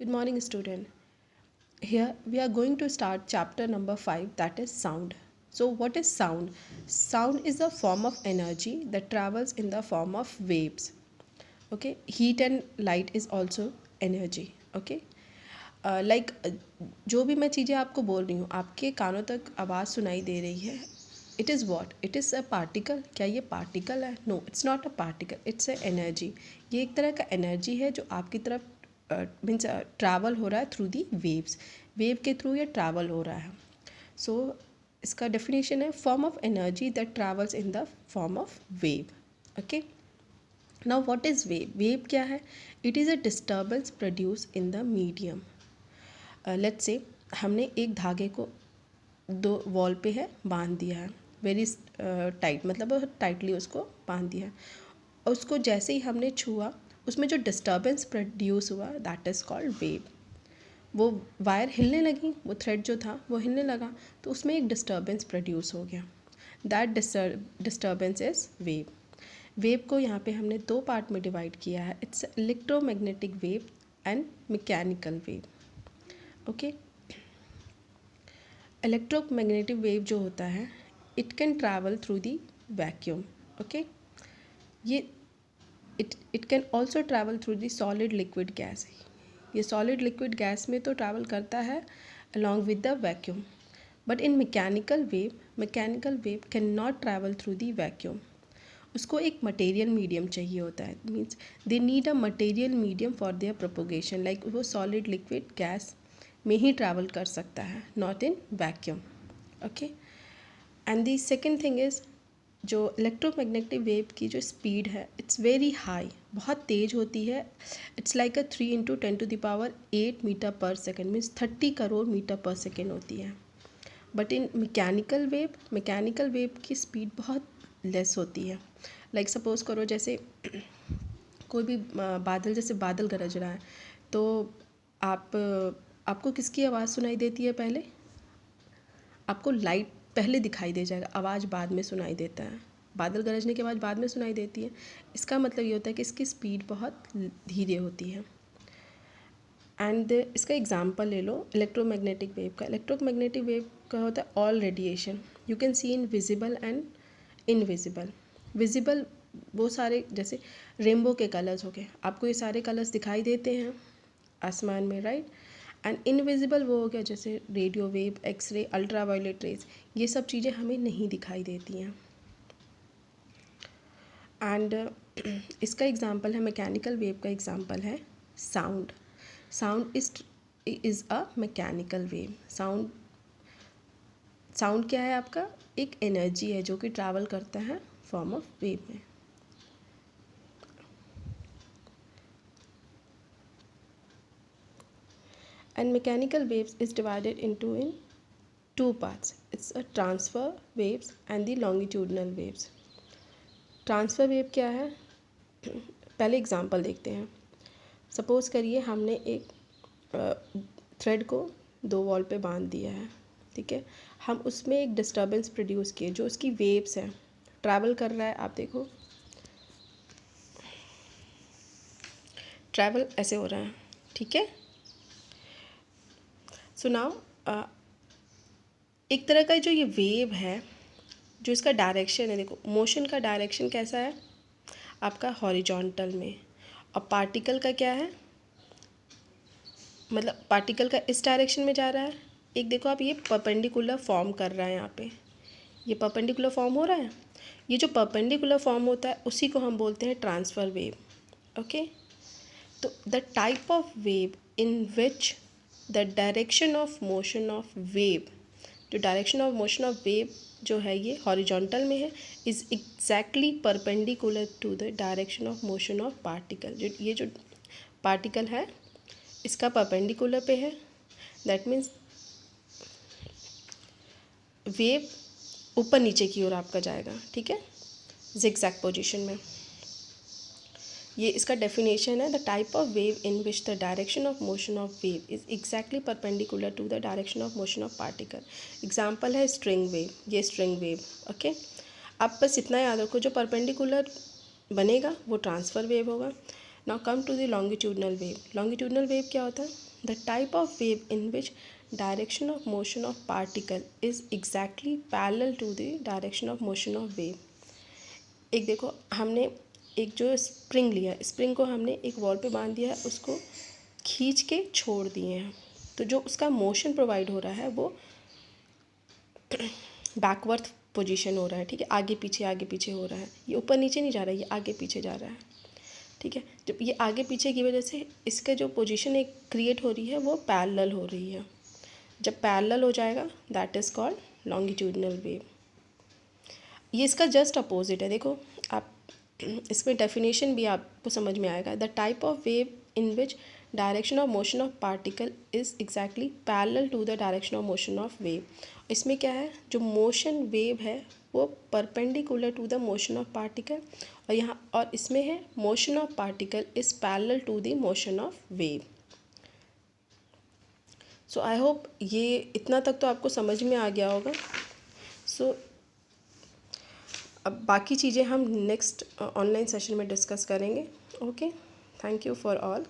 Good morning, student. Here we are going to start chapter number 5, that is sound. So, what is sound? Sound is a form of energy that travels in the form of waves. Okay, heat and light is also energy. Okay, like जो भी मैं चीज़ें आपको बोल रही हूँ आपके कानों तक आवाज़ सुनाई दे रही है. It is what? It is a particle. क्या ये पार्टिकल है? No, it's not a particle, it's a energy. ये एक तरह का एनर्जी है जो आपकी तरफ मीन्स ट्रैवल हो रहा है थ्रू दी वेव्स. वेव के थ्रू ये ट्रैवल हो रहा है. सो इसका डेफिनेशन है form of energy that travels in the form of wave. Okay, now what is wave? Wave क्या है? It is a disturbance produce in the medium. Let's say हमने एक धागे को दो वॉल पे है बांध दिया है, वेरी टाइट, मतलब बहुत टाइटली उसको बांध दिया है. और उसको जैसे ही हमने छुआ उसमें जो डिस्टर्बेंस प्रोड्यूस हुआ दैट इज़ कॉल्ड वेव. वो वायर हिलने लगी, वो थ्रेड जो था वो हिलने लगा, तो उसमें एक डिस्टर्बेंस प्रोड्यूस हो गया. That disturbance is wave. Wave को यहाँ पे हमने दो पार्ट में डिवाइड किया है. It's electromagnetic wave and mechanical wave. Okay, electromagnetic wave जो होता है it can travel through the vacuum. Okay, ये it can also travel through the solid liquid gas. ये सॉलिड लिक्विड गैस में तो ट्रैवल करता है along with the vacuum. But in mechanical wave can not travel through the vacuum. उसको एक material medium चाहिए होता है. Means they need a material medium for their propagation. Like वो सॉलिड लिक्विड गैस में ही ट्रैवल कर सकता है, not in vacuum. Okay, and the second thing is जो इलेक्ट्रोमैग्नेटिक वेव की जो स्पीड है इट्स वेरी हाई, बहुत तेज़ होती है. इट्स लाइक अ 3 × 10⁸ मीटर पर सेकेंड, मीन्स 30 करोड़ मीटर पर सेकेंड होती है. बट इन मैकेनिकल वेव की स्पीड बहुत लेस होती है. लाइक सपोज़ करो जैसे कोई भी बादल, जैसे बादल गरज रहा है, तो आपको किसकी आवाज़ सुनाई देती है? पहले आपको लाइट पहले दिखाई दे जाएगा, आवाज़ बाद में सुनाई देता है. बादल गरजने की आवाज़ बाद में सुनाई देती है. इसका मतलब ये होता है कि इसकी स्पीड बहुत धीरे होती है. एंड इसका एग्जांपल ले लो इलेक्ट्रोमैग्नेटिक वेव का. इलेक्ट्रोमैग्नेटिक वेव का होता है all radiation. You can see in visible and invisible. Visible वो सारे, जैसे रेनबो के कलर्स हो गए, आपको ये सारे कलर्स दिखाई देते हैं आसमान में, राइट. एंड इनविजिबल वो हो गया जैसे radio wave, x-ray, ultraviolet rays, ये सब चीज़ें हमें नहीं दिखाई देती हैं. एंड इसका एग्जांपल है, मैकेनिकल वेव का एग्जांपल है sound. Sound is a mechanical wave. Sound क्या है? आपका एक एनर्जी है जो कि ट्रैवल करता है फॉर्म ऑफ वेव में. And mechanical waves is divided into in two parts. It's a transfer waves and the longitudinal waves. Transfer wave क्या है? पहले एग्जांपल देखते हैं. सपोज़ करिए हमने एक थ्रेड को दो वॉल पे बांध दिया है, ठीक है. हम उसमें एक डिस्टर्बेंस प्रोड्यूस किए, जो उसकी वेव्स हैं, ट्रैवल कर रहा है. आप देखो ट्रैवल ऐसे हो रहा है, ठीक है. सो नाउ एक तरह का जो ये वेव है, जो इसका डायरेक्शन है, देखो मोशन का डायरेक्शन कैसा है आपका? हॉरिजॉन्टल में. और पार्टिकल का क्या है? मतलब पार्टिकल का इस डायरेक्शन में जा रहा है. एक देखो आप, ये परपेंडिकुलर फॉर्म कर रहा है. यहाँ पे ये परपेंडिकुलर फॉर्म हो रहा है. ये जो परपेंडिकुलर फॉर्म होता है उसी को हम बोलते हैं ट्रांसफ़र वेव. ओके, तो the type of wave in which the direction of motion of wave, जो direction of motion of wave जो है ये हॉरिजॉन्टल में है, is exactly perpendicular to the direction of motion of particle. ये जो particle है इसका परपेंडिकुलर पे है. दैट मीन्स वेव ऊपर नीचे की ओर आपका जाएगा, ठीक है, जिगजैग पोजीशन में. ये इसका डेफिनेशन है. The type of wave in which the direction of motion of wave is exactly perpendicular to the direction of motion of particle. Example है स्ट्रिंग वेव. ये स्ट्रिंग वेव. ओके, आप बस इतना याद रखो, जो परपेंडिकुलर बनेगा वो ट्रांसफ़र वेव होगा, now come to the longitudinal wave. Longitudinal wave क्या होता है? The type of wave in which direction of motion of particle is exactly parallel to the direction of motion of wave. एक देखो, हमने एक जो spring लिया, स्प्रिंग को हमने एक वॉल पे बांध दिया है, उसको खींच के छोड़ दिए हैं, तो जो उसका मोशन प्रोवाइड हो रहा है वो बैकवर्थ पोजीशन हो रहा है. ठीक है, आगे पीछे हो रहा है. ये ऊपर नीचे नहीं जा रहा है, ये आगे पीछे जा रहा है. ठीक है, जब ये आगे पीछे की वजह से इसका जो पोजीशन एक क्रिएट हो रही है वो पैरेलल हो रही है. जब पैरेलल हो जाएगा that is called longitudinal wave. ये इसका जस्ट अपोजिट है. देखो आप इसमें डेफिनेशन भी आपको समझ में आएगा. The type of wave in which direction of motion of particle is exactly parallel to the direction of motion of wave. इसमें क्या है, जो मोशन वेव है वो perpendicular to the motion of particle, और यहाँ और इसमें है motion of particle is parallel to the motion of wave. So I hope ये इतना तक तो आपको समझ में आ गया होगा. सो अब बाकी चीज़ें हम नेक्स्ट ऑनलाइन सेशन में डिस्कस करेंगे. Okay, thank you for all.